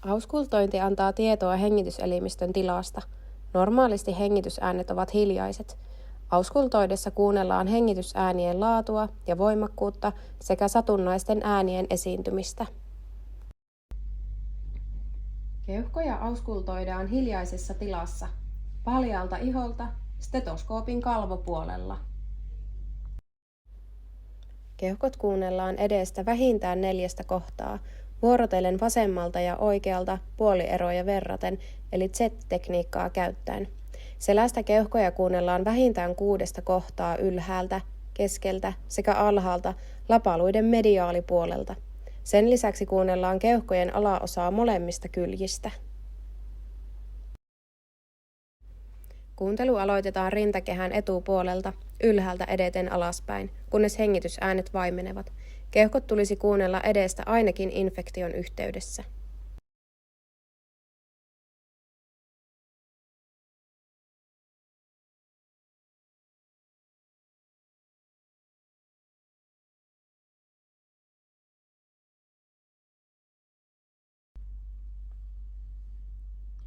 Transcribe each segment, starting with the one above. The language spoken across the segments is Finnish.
Auskultointi antaa tietoa hengityselimistön tilasta. Normaalisti hengitysäänet ovat hiljaiset. Auskultoidessa kuunnellaan hengitysäänien laatua ja voimakkuutta sekä satunnaisten äänien esiintymistä. Keuhkoja auskultoidaan hiljaisessa tilassa, paljaalta iholta stetoskoopin kalvopuolella. Keuhkot kuunnellaan edestä vähintään 4 kohtaa, vuorotellen vasemmalta ja oikealta puolieroja verraten, eli Z-tekniikkaa käyttäen. Selästä keuhkoja kuunnellaan vähintään 6 kohtaa ylhäältä, keskeltä sekä alhaalta lapaluiden mediaalipuolelta. Sen lisäksi kuunnellaan keuhkojen alaosaa molemmista kyljistä. Kuuntelu aloitetaan rintakehän etupuolelta, ylhäältä edeten alaspäin, kunnes hengitysäänet vaimenevat. Keuhkot tulisi kuunnella edestä ainakin infektion yhteydessä.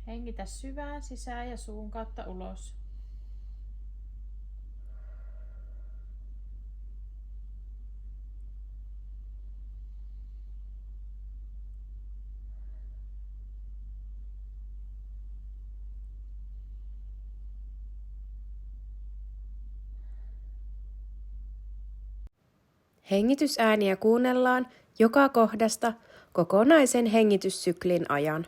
Hengitä syvään sisään ja suun kautta ulos. Hengitysääniä kuunnellaan joka kohdasta kokonaisen hengityssyklin ajan.